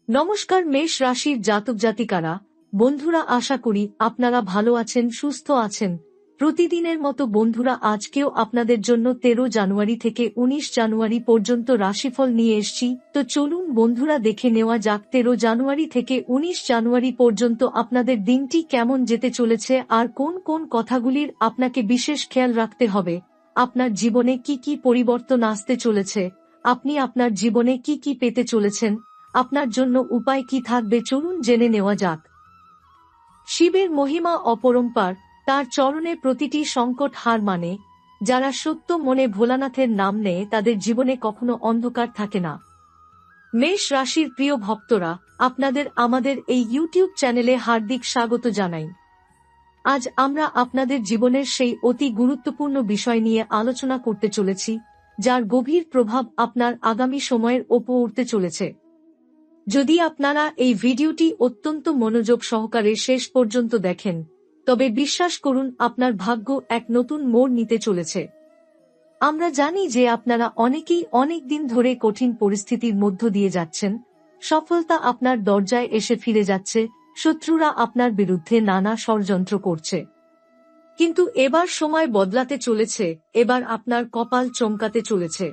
নমস্কার মেষ রাশির জাতক জাতিকারা, বন্ধুরা, আশা করি আপনারা ভালো আছেন, সুস্থ আছেন। প্রতিদিনের মতো বন্ধুরা, আজকেও আপনাদের জন্য 13 জানুয়ারি থেকে 19 জানুয়ারি পর্যন্ত রাশিফল নিয়ে এসেছি। তো চলুন বন্ধুরা, দেখে নেওয়া যাক 13 জানুয়ারি থেকে 19 জানুয়ারি পর্যন্ত আপনাদের দিনটি কেমন যেতে চলেছে আর কোন কোন কথাগুলির আপনাকে বিশেষ খেয়াল রাখতে হবে। আপনার জীবনে কি কি পরিবর্তন আসতে চলেছে, আপনি আপনার জীবনে কি কি পেতে চলেছেন, আপনার জন্য উপায় কি থাকবে, চলুন জেনে নেওয়া যাক। শিবের মহিমা অপরম্পার, তার চরণে প্রতিটি সংকট হার মানে। যারা সত্য মনে ভোলানাথের নাম নেয় তাদের জীবনে কখনো অন্ধকার থাকে না। মেষ রাশির প্রিয় ভক্তরা, আপনাদের আমাদের এই ইউটিউব চ্যানেলে হার্দিক স্বাগত জানাই। আজ আমরা আপনাদের জীবনের সেই অতি গুরুত্বপূর্ণ বিষয় নিয়ে আলোচনা করতে চলেছি, যার গভীর প্রভাব আপনার আগামী সময়ের ওপর উঠতে চলেছে। যদি আপনারা এই ভিডিওটি অত্যন্ত মনোযোগ সহকারে শেষ পর্যন্ত দেখেন, তবে বিশ্বাস করুন আপনার ভাগ্য এক নতুন মোড় নিতে চলেছে। আমরা জানি যে আপনারা অনেকেই অনেক দিন ধরে কঠিন পরিস্থিতির মধ্য দিয়ে যাচ্ছেন। সফলতা আপনার দরজায় এসে ফিরে যাচ্ছে, শত্রুরা আপনার বিরুদ্ধে নানা ষড়যন্ত্র করছে। কিন্তু এবার সময় বদলাতে চলেছে, এবার আপনার কপাল চমকাতে চলেছে।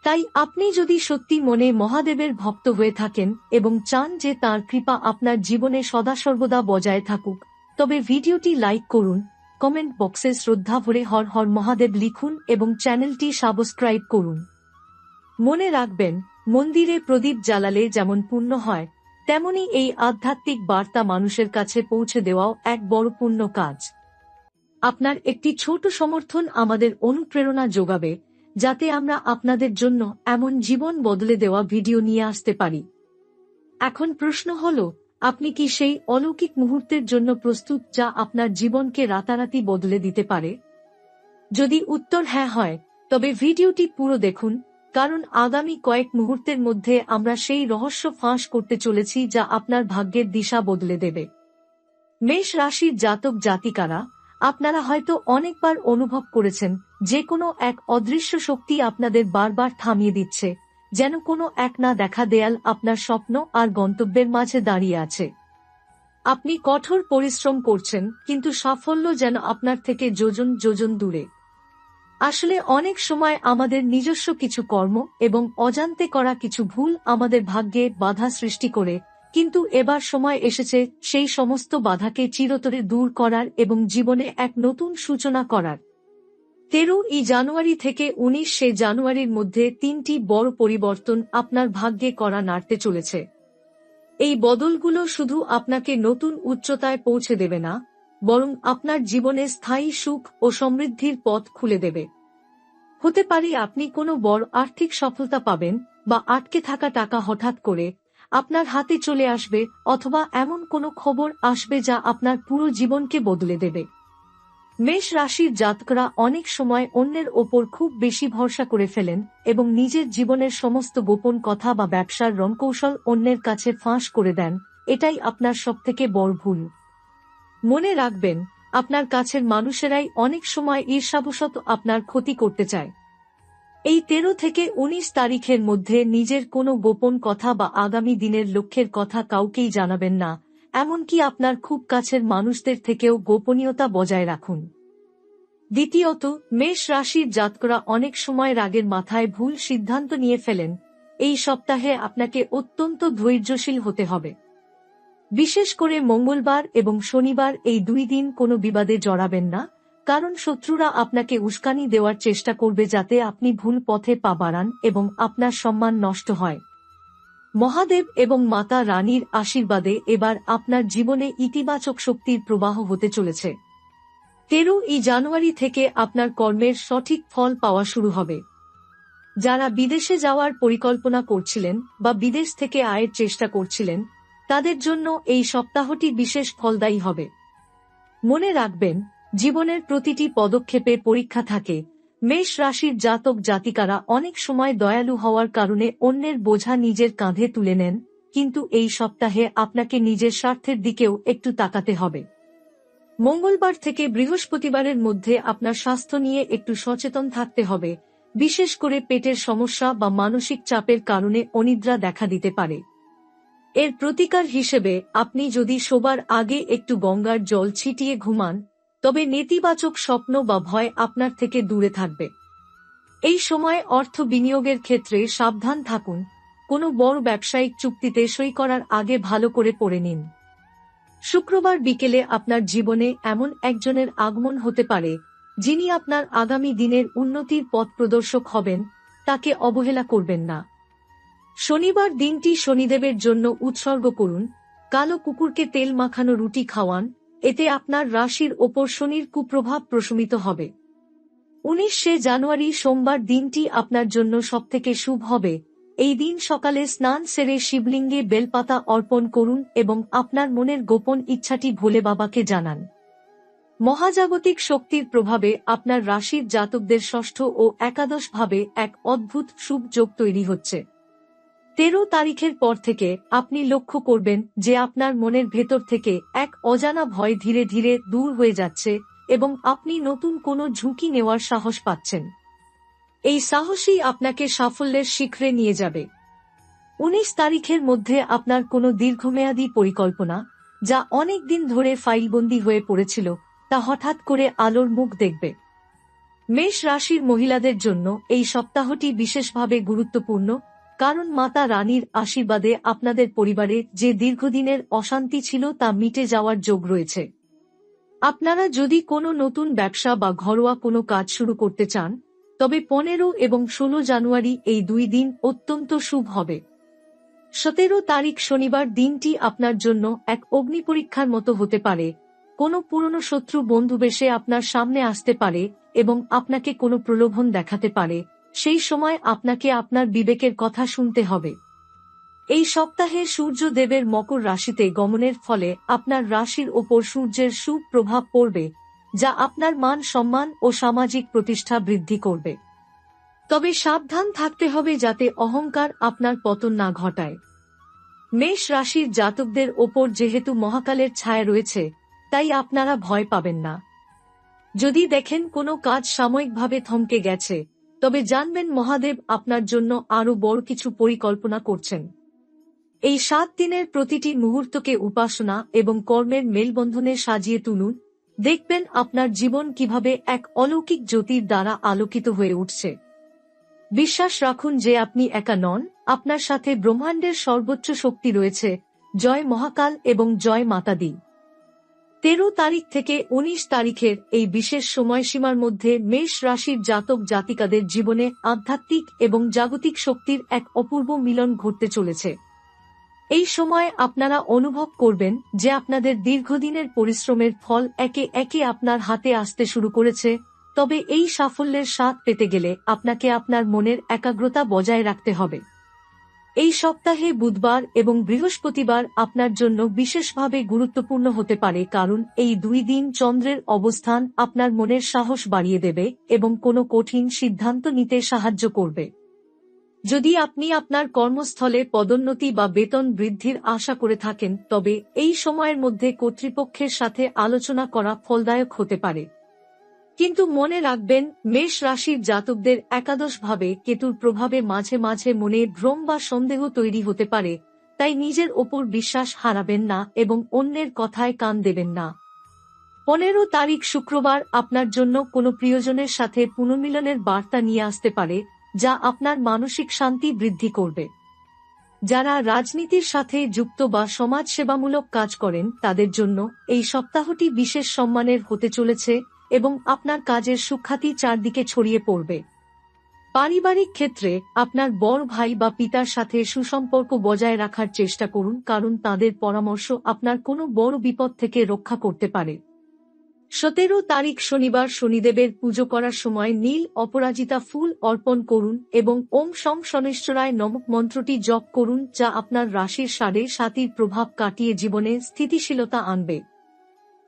তাই আপনি যদি সত্যি মনে মহাদেবের ভক্ত হয়ে থাকেন এবং চান যে তাঁর কৃপা আপনার জীবনে সদাসর্বদা বজায় থাকুক, তবে ভিডিওটি লাইক করুন, কমেন্ট বক্সে শ্রদ্ধা ভরে হর হর মহাদেব লিখুন এবং চ্যানেলটি সাবস্ক্রাইব করুন। মনে রাখবেন, মন্দিরে প্রদীপ জ্বালালে যেমন পুণ্য হয়, তেমনি এই আধ্যাত্মিক বার্তা মানুষের কাছে পৌঁছে দেওয়াও এক বড় পুণ্য কাজ। আপনার একটি ছোট সমর্থন আমাদের অনুপ্রেরণা যোগাবে, যাতে আমরা আপনাদের জন্য এমন জীবন বদলে দেওয়া ভিডিও নিয়ে আসতে পারি। এখন প্রশ্ন হল, আপনি কি সেই অলৌকিক মুহূর্তের জন্য প্রস্তুত যা আপনার জীবনকে রাতারাতি বদলে দিতে পারে? যদি উত্তর হ্যাঁ হয়, তবে ভিডিওটি পুরো দেখুন, কারণ আগামী কয়েক মুহূর্তের মধ্যে আমরা সেই রহস্য ফাঁস করতে চলেছি যা আপনার ভাগ্যের দিশা বদলে দেবে। মেষ রাশির জাতক জাতিকারা, আপনারা হয়তো অনেকবার অনুভব করেছেন যে কোনো এক অদৃশ্য শক্তি আপনাদের বারবার থামিয়ে দিচ্ছে, যেন কোনো এক না দেখা দেয়াল আপনার স্বপ্ন আর গন্তব্যের মাঝে দাঁড়িয়ে আছে। আপনি কঠোর পরিশ্রম করছেন, কিন্তু সাফল্য যেন আপনার থেকে যোজন যোজন দূরে। আসলে অনেক সময় আমাদের নিজস্ব কিছু কর্ম এবং অজান্তে করা কিছু ভুল আমাদের ভাগ্যে বাধা সৃষ্টি করে, কিন্তু এবার সময় এসেছে সেই সমস্ত বাধাকে চিরতরে দূর করার এবং জীবনে এক নতুন সূচনা করার। 13 জানুয়ারি থেকে 19 জানুয়ারির মধ্যে 3টি বড় পরিবর্তন আপনার ভাগ্যে করা নাড়তে চলেছে। এই বদলগুলো শুধু আপনাকে নতুন উচ্চতায় পৌঁছে দেবে না, বরং আপনার জীবনে স্থায়ী সুখ ও সমৃদ্ধির পথ খুলে দেবে। হতে পারে আপনি কোনো বড় আর্থিক সফলতা পাবেন, বা আটকে থাকা টাকা হঠাৎ করে আপনার হাতে চলে আসবে, অথবা এমন কোনো খবর আসবে যা আপনার পুরো জীবনকে বদলে দেবে। মেষ রাশির জাতকরা অনেক সময় অন্যের ওপর খুব বেশি ভরসা করে ফেলেন এবং নিজের জীবনের সমস্ত গোপন কথা বা ব্যবসার রণকৌশল অন্যের কাছে ফাঁস করে দেন। এটাই আপনার সবথেকে বড় ভুল। মনে রাখবেন, আপনার কাছের মানুষেরাই অনেক সময় ঈর্ষাবশত আপনার ক্ষতি করতে চায়। এই 13 থেকে 19 তারিখের মধ্যে নিজের কোনো গোপন কথা বা আগামী দিনের লক্ষ্যের কথা কাউকেই জানাবেন না, এমনকি আপনার খুব কাছের মানুষদের থেকেও গোপনীয়তা বজায় রাখুন। দ্বিতীয়ত, মেষ রাশির জাতকরা অনেক সময় রাগের মাথায় ভুল সিদ্ধান্ত নিয়ে ফেলেন। এই সপ্তাহে আপনাকে অত্যন্ত ধৈর্যশীল হতে হবে। বিশেষ করে মঙ্গলবার এবং শনিবার, এই 2 দিন কোনো বিবাদে জড়াবেন না, কারণ শত্রুরা আপনাকে উস্কানি দেওয়ার চেষ্টা করবে যাতে আপনি ভুল পথে পা বাড়ান এবং আপনার সম্মান নষ্ট হয়। মহাদেব এবং মাতা রানীর আশীর্বাদে এবার আপনার জীবনে ইতিবাচক শক্তির প্রবাহ হতে চলেছে। 13 জানুয়ারি থেকে আপনার কর্মের সঠিক ফল পাওয়া শুরু হবে। যারা বিদেশে যাওয়ার পরিকল্পনা করছিলেন বা বিদেশ থেকে আয়ের চেষ্টা করছিলেন, তাদের জন্য এই সপ্তাহটি বিশেষ ফলদায়ী হবে। মনে রাখবেন, জীবনের প্রতিটি পদক্ষেপে পরীক্ষা থাকে। মেষ রাশির জাতক জাতিকারা অনেক সময় দয়ালু হওয়ার কারণে অন্যের বোঝা নিজের কাঁধে তুলে নেন, কিন্তু এই সপ্তাহে আপনাকে নিজের স্বার্থের দিকেও একটু তাকাতে হবে। মঙ্গলবার থেকে বৃহস্পতিবারের মধ্যে আপনার স্বাস্থ্য নিয়ে একটু সচেতন থাকতে হবে, বিশেষ করে পেটের সমস্যা বা মানসিক চাপের কারণে অনিদ্রা দেখা দিতে পারে। এর প্রতিকার হিসেবে আপনি যদি শোবার আগে একটু গঙ্গার জল ছিটিয়ে ঘুমান, তবে নেতিবাচক স্বপ্ন বা ভয় আপনার থেকে দূরে থাকবে। এই সময় অর্থ বিনিয়োগের ক্ষেত্রে সাবধান থাকুন, কোনো বড় ব্যবসায়িক চুক্তিতে সই করার আগে ভালো করে পড়ে নিন। শুক্রবার বিকেলে আপনার জীবনে এমন একজনের আগমন হতে পারে যিনি আপনার আগামী দিনের উন্নতির পথ প্রদর্শক হবেন, তাকে অবহেলা করবেন না। শনিবার দিনটি শনিদেবের জন্য উৎসর্গ করুন, কালো কুকুরকে তেল মাখানো রুটি খাওয়ান, এতে আপনার রাশির ওপর শনির কুপ্রভাব প্রশমিত হবে। 19শে জানুয়ারি সোমবার দিনটি আপনার জন্য সবথেকে শুভ হবে। এই দিন সকালে স্নান সেরে শিবলিঙ্গে বেলপাতা অর্পণ করুন এবং আপনার মনের গোপন ইচ্ছাটি ভোলে বাবাকে জানান। মহাজাগতিক শক্তির প্রভাবে আপনার রাশির জাতকদের ষষ্ঠ ও একাদশ ভাবে এক অদ্ভুত শুভ যোগ তৈরি হচ্ছে। 13 তারিখের পর থেকে আপনি লক্ষ্য করবেন যে আপনার মনের ভেতর থেকে এক অজানা ভয় ধীরে ধীরে দূর হয়ে যাচ্ছে এবং আপনি নতুন কোনো ঝুঁকি নেওয়ার সাহস পাচ্ছেন। এই সাহসই আপনাকে সাফল্যের শিখরে নিয়ে যাবে। 19 তারিখের মধ্যে আপনার কোনো দীর্ঘমেয়াদী পরিকল্পনা, যা অনেক দিন ধরে ফাইলবন্দি হয়ে পড়েছিল, তা হঠাৎ করে আলোর মুখ দেখবে। মেষ রাশির মহিলাদের জন্য এই সপ্তাহটি বিশেষভাবে গুরুত্বপূর্ণ, কারণ মাতা রানীর আশীর্বাদে আপনাদের পরিবারে যে দীর্ঘদিনের অশান্তি ছিল তা মিটে যাওয়ার যোগ রয়েছে। আপনারা যদি কোনো নতুন ব্যবসা বা ঘরোয়া কোনো কাজ শুরু করতে চান, তবে 15 এবং 16 জানুয়ারি এই 2 দিন অত্যন্ত শুভ হবে। 17 তারিখ শনিবার দিনটি আপনার জন্য এক অগ্নিপরীক্ষার মতো হতে পারে। কোনো পুরনো শত্রু বন্ধুবেশে আপনার সামনে আসতে পারে এবং আপনাকে কোনো প্রলোভন দেখাতে পারে। সেই সময় আপনাকে আপনার বিবেকের কথা শুনতে হবে। এই সপ্তাহে সূর্যদেবের মকর রাশিতে গমনের ফলে আপনার রাশির ওপর সূর্যের শুভ প্রভাব পড়বে, যা আপনার মান সম্মান ও সামাজিক প্রতিষ্ঠা বৃদ্ধি করবে। তবে সাবধান থাকতে হবে যাতে অহংকার আপনার পতন না ঘটায়। মেষ রাশির জাতকদের ওপর যেহেতু মহাকালের ছায়া রয়েছে, তাই আপনারা ভয় পাবেন না। যদি দেখেন কোনো কাজ সাময়িকভাবে থমকে গেছে, তবে জানবেন মহাদেব আপনার জন্য আরও বড় কিছু পরিকল্পনা করছেন। এই 7 দিনের প্রতিটি মুহূর্তকে উপাসনা এবং কর্মের মেলবন্ধনে সাজিয়ে তুলুন, দেখবেন আপনার জীবন কিভাবে এক অলৌকিক জ্যোতির দ্বারা আলোকিত হয়ে উঠছে। বিশ্বাস রাখুন যে আপনি একা নন, আপনার সাথে ব্রহ্মাণ্ডের সর্বোচ্চ শক্তি রয়েছে। জয় মহাকাল এবং জয় মাতা দি। 13 তারিখ থেকে 19 তারিখের এই বিশেষ সময়সীমার মধ্যে মেষ রাশির জাতক জাতিকাদের জীবনে আধ্যাত্মিক এবং জাগতিক শক্তির এক অপূর্ব মিলন ঘটতে চলেছে। এই সময় আপনারা অনুভব করবেন যে আপনাদের দীর্ঘদিনের পরিশ্রমের ফল একে একে আপনার হাতে আসতে শুরু করেছে। তবে এই সাফল্যের স্বাদ পেতে গেলে আপনাকে আপনার মনের একাগ্রতা বজায় রাখতে হবে। এই সপ্তাহে বুধবার এবং বৃহস্পতিবার আপনার জন্য বিশেষভাবে গুরুত্বপূর্ণ হতে পারে, কারণ এই 2 দিন চন্দ্রের অবস্থান আপনার মনের সাহস বাড়িয়ে দেবে এবং কোনো কঠিন সিদ্ধান্ত নিতে সাহায্য করবে। যদি আপনি আপনার কর্মস্থলে পদোন্নতি বা বেতন বৃদ্ধির আশা করে থাকেন, তবে এই সময়ের মধ্যে কর্তৃপক্ষের সাথে আলোচনা করা ফলদায়ক হতে পারে। কিন্তু মনে রাখবেন, মেষ রাশির জাতকদের একাদশ ভাবে কেতুর প্রভাবে মাঝে মাঝে মনে ভ্রম বা সন্দেহ তৈরি হতে পারে, তাই নিজের ওপর বিশ্বাস হারাবেন না এবং অন্যের কথায় কান দেবেন না। 15 তারিখ শুক্রবার আপনার জন্য কোনো প্রিয়জনের সাথে পুনর্মিলনের বার্তা নিয়ে আসতে পারে, যা আপনার মানসিক শান্তি বৃদ্ধি করবে। যারা রাজনীতির সাথে যুক্ত বা সমাজসেবামূলক কাজ করেন তাদের জন্য এই সপ্তাহটি বিশেষ সম্মানের হতে চলেছে এবং আপনার কাজের সুখ্যাতি চারদিকে ছড়িয়ে পড়বে। পারিবারিক ক্ষেত্রে আপনার বড় ভাই বা পিতার সাথে সুসম্পর্ক বজায় রাখার চেষ্টা করুন, কারণ তাদের পরামর্শ আপনার কোনো বড় বিপদ থেকে রক্ষা করতে পারে। 17 তারিখ শনিবার শনিদেবের পুজো করার সময় নীল অপরাজিতা ফুল অর্পণ করুন এবং ওম শং শনিশ্চরায় নমঃ মন্ত্রটি জপ করুন, যা আপনার রাশির 7.5 প্রভাব কাটিয়ে জীবনে স্থিতিশীলতা আনবে।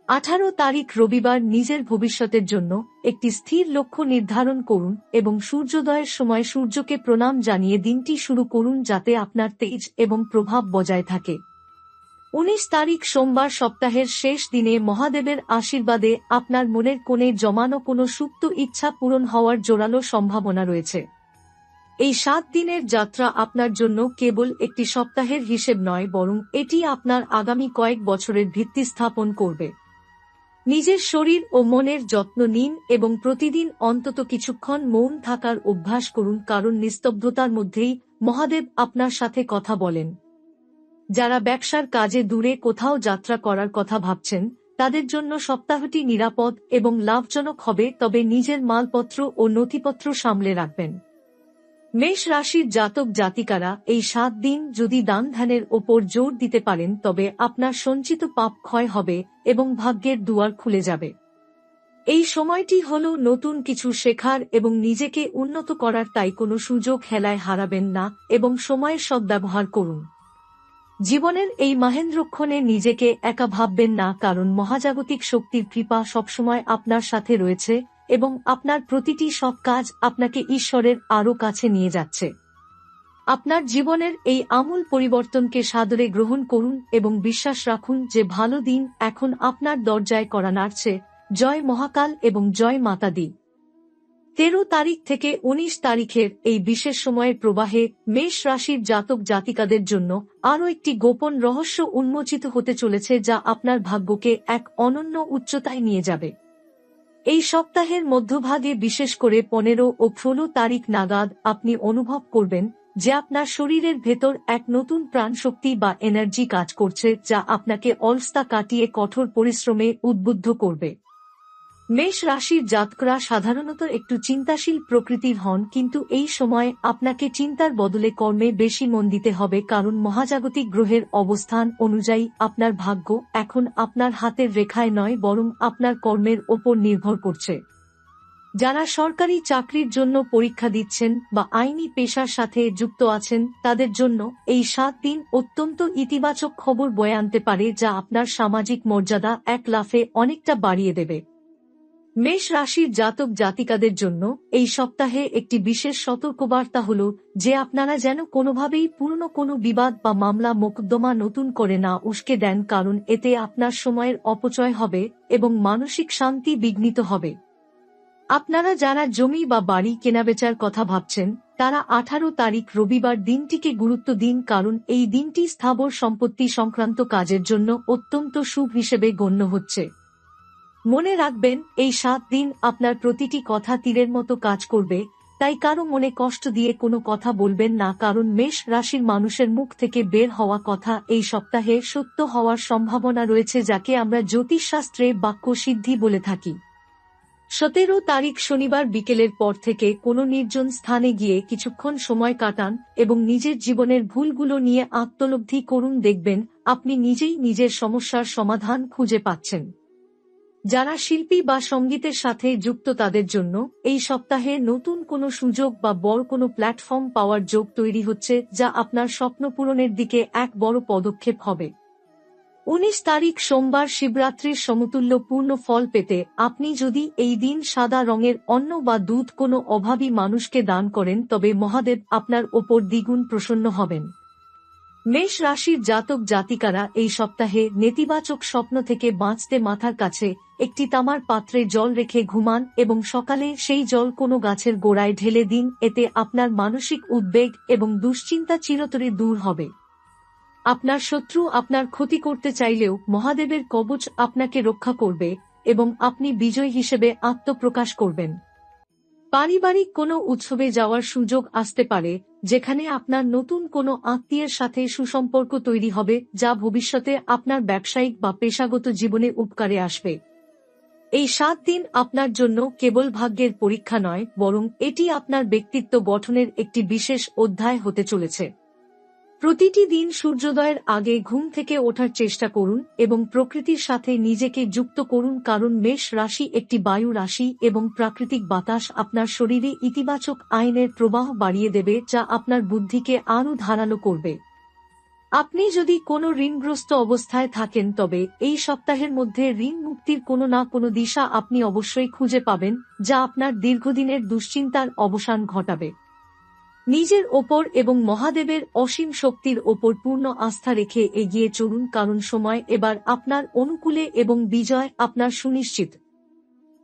18 তারিখ রবিবার নিজের ভবিষ্যতের জন্য একটি স্থির লক্ষ্য নির্ধারণ করুন এবং সূর্যোদয়ের সময় সূর্যকে প্রণাম জানিয়ে দিনটি শুরু করুন, যাতে আপনার তেজ এবং প্রভাব বজায় থাকে। 19 তারিখ সোমবার সপ্তাহের শেষ দিনে মহাদেবের আশীর্বাদে আপনার মনের কোণে জমানো কোনো সুপ্ত ইচ্ছা পূরণ হওয়ার জোরালো সম্ভাবনা রয়েছে। এই 7 দিনের যাত্রা আপনার জন্য কেবল একটি সপ্তাহের হিসেব নয়, বরং এটি আপনার আগামী কয়েক বছরের ভিত্তি স্থাপন করবে। নিজের শরীর ও মনের যত্ন নিন এবং প্রতিদিন অন্তত কিছুক্ষণ মৌন থাকার অভ্যাস করুন, কারণ নিস্তব্ধতার মধ্যেই মহাদেব আপনার সাথে কথা বলেন। যারা ব্যবসার কাজে দূরে কোথাও যাত্রা করার কথা ভাবছেন, তাদের জন্য সপ্তাহটি নিরাপদ এবং লাভজনক হবে, তবে নিজের মালপত্র ও নথিপত্র সামলে রাখবেন। মেষ রাশির জাতক জাতিকারা এই 7 দিন যদি দান ধ্যানের ওপর জোর দিতে পারেন, তবে আপনার সঞ্চিত পাপ ক্ষয় হবে এবং ভাগ্যের দুয়ার খুলে যাবে। এই সময়টি হল নতুন কিছু শেখার এবং নিজেকে উন্নত করার, তাই কোনো সুযোগ হেলায় হারাবেন না এবং সময়ের সদ্ব্যবহার করুন। জীবনের এই মাহেন্দ্রক্ষণে নিজেকে একা ভাববেন না, কারণ মহাজাগতিক শক্তির কৃপা সবসময় আপনার সাথে রয়েছে এবং আপনার প্রতিটি সৎ কাজ আপনাকে ঈশ্বরের আরও কাছে নিয়ে যাচ্ছে। আপনার জীবনের এই আমূল পরিবর্তনকে সাদরে গ্রহণ করুন এবং বিশ্বাস রাখুন যে ভালো দিন এখন আপনার দরজায় কড়া নাড়ছে। জয় মহাকাল এবং জয় মাতা দি। 13 তারিখ থেকে 19 তারিখের এই বিশেষ সময়ের প্রবাহে মেষ রাশির জাতক জাতিকাদের জন্য আরও একটি গোপন রহস্য উন্মোচিত হতে চলেছে, যা আপনার ভাগ্যকে এক অনন্য উচ্চতায় নিয়ে যাবে। এই সপ্তাহের মধ্যভাগে, বিশেষ করে 15 ও 16 তারিখ নাগাদ, আপনি অনুভব করবেন যে আপনার শরীরের ভেতর এক নতুন প্রাণশক্তি বা এনার্জি কাজ করছে, যা আপনাকে অলসতা কাটিয়ে কঠোর পরিশ্রমে উদ্বুদ্ধ করবে। মেষ রাশির জাতকরা সাধারণত একটু চিন্তাশীল প্রকৃতির হন, কিন্তু এই সময় আপনাকে চিন্তার বদলে কর্মে বেশি মন দিতে হবে, কারণ মহাজাগতিক গ্রহের অবস্থান অনুযায়ী আপনার ভাগ্য এখন আপনার হাতের রেখায় নয়, বরং আপনার কর্মের ওপর নির্ভর করছে। যারা সরকারি চাকরির জন্য পরীক্ষা দিচ্ছেন বা আইনি পেশার সাথে যুক্ত আছেন, তাদের জন্য এই 7 দিন অত্যন্ত ইতিবাচক খবর বয়ে আনতে পারে, যা আপনার সামাজিক মর্যাদা এক লাফে অনেকটা বাড়িয়ে দেবে। মেষ রাশির জাতক জাতিকাদের জন্য এই সপ্তাহে একটি বিশেষ সতর্কবার্তা হল যে আপনারা যেন কোনোভাবেই পুরনো কোনো বিবাদ বা মামলা মোকদ্দমা নতুন করে না উস্কে দেন, কারণ এতে আপনার সময়ের অপচয় হবে এবং মানসিক শান্তি বিঘ্নিত হবে। আপনারা যারা জমি বা বাড়ি কেনাবেচার কথা ভাবছেন, তারা 18 তারিখ রবিবার দিনটিকে গুরুত্ব দিন, কারণ এই দিনটি স্থাবর সম্পত্তি সংক্রান্ত কাজের জন্য অত্যন্ত শুভ হিসেবে গণ্য হচ্ছে। মনে রাখবেন, এই 7 দিন আপনার প্রতিটি কথা তীরের মতো কাজ করবে, তাই কারো মনে কষ্ট দিয়ে কোনো কথা বলবেন না, কারণ মেষ রাশির মানুষের মুখ থেকে বের হওয়া কথা এই সপ্তাহে সত্য হওয়ার সম্ভাবনা রয়েছে, যাকে আমরা জ্যোতিষশাস্ত্রে বাক্য সিদ্ধি বলে থাকি। 17 তারিখ শনিবার বিকেলের পর থেকে কোনো নির্জন স্থানে গিয়ে কিছুক্ষণ সময় কাটান এবং নিজের জীবনের ভুলগুলো নিয়ে আত্মলব্ধি করুন, দেখবেন আপনি নিজেই নিজের সমস্যার সমাধান খুঁজে পাচ্ছেন। যারা শিল্পী বা সঙ্গীতের সাথে যুক্ত, তাদের জন্য এই সপ্তাহে নতুন কোনো সুযোগ বা বড় কোনো প্ল্যাটফর্ম পাওয়ার যোগ তৈরি হচ্ছে, যা আপনার স্বপ্ন পূরণের দিকে এক বড় পদক্ষেপ হবে। 19 তারিখ সোমবার শিবরাত্রির সমতুল্য পূর্ণ ফল পেতে আপনি যদি এই দিন সাদা রঙের অন্ন বা দুধ কোনো অভাবী মানুষকে দান করেন, তবে মহাদেব আপনার ওপর দ্বিগুণ প্রসন্ন হবেন। মেষ রাশির জাতক জাতিকারা এই সপ্তাহে নেতিবাচক স্বপ্ন থেকে বাঁচতে মাথার কাছে একটি তামার পাত্রে জল রেখে ঘুমান এবং সকালে সেই জল কোনো গাছের গোড়ায় ঢেলে দিন, এতে আপনার মানসিক উদ্বেগ এবং দুশ্চিন্তা চিরতরে দূর হবে। আপনার শত্রু আপনার ক্ষতি করতে চাইলেও মহাদেবের কবচ আপনাকে রক্ষা করবে এবং আপনি বিজয়ী হিসেবে আত্মপ্রকাশ করবেন। পারিবারিক কোনো উৎসবে যাওয়ার সুযোগ আসতে পারে, যেখানে আপনার নতুন কোনো আত্মীয়ের সাথে সুসম্পর্ক তৈরি হবে, যা ভবিষ্যতে আপনার ব্যবসায়িক বা পেশাগত জীবনে উপকারে আসবে। এই 7 দিন আপনার জন্য কেবল ভাগ্যের পরীক্ষা নয়, বরং এটি আপনার ব্যক্তিত্ব গঠনের একটি বিশেষ অধ্যায় হতে চলেছে। প্রতিটি দিন সূর্যোদয়ের আগে ঘুম থেকে ওঠার চেষ্টা করুন এবং প্রকৃতির সাথে নিজেকে যুক্ত করুন, কারণ মেষ রাশি একটি বায়ু রাশি এবং প্রাকৃতিক বাতাস আপনার শরীরে ইতিবাচক আইনের প্রবাহ বাড়িয়ে দেবে, যা আপনার বুদ্ধিকে আরও ধারালো করবে। আপনি যদি কোনো ঋণগ্রস্ত অবস্থায় থাকেন, তবে এই সপ্তাহের মধ্যে ঋণ মুক্তির কোনো না কোনো দিশা আপনি অবশ্যই খুঁজে পাবেন, যা আপনার দীর্ঘদিনের দুশ্চিন্তার অবসান ঘটাবে। নিজের ওপর এবং মহাদেবের অসীম শক্তির ওপর পূর্ণ আস্থা রেখে এগিয়ে চলুন, কারণ সময় এবার আপনার অনুকূলে এবং বিজয় আপনার সুনিশ্চিত।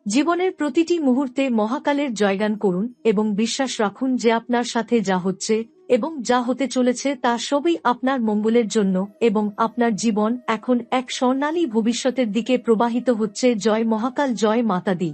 জীবনের প্রতিটি মুহূর্তে মহাকালের জয়গান করুন এবং বিশ্বাস রাখুন যে আপনার সাথে যা হচ্ছে এবং যা হতে চলেছে তা সবই আপনার মঙ্গলের জন্য এবং আপনার জীবন এখন এক স্বর্ণালী ভবিষ্যতের দিকে প্রবাহিত হচ্ছে। জয় মহাকাল, জয় মাতা দি।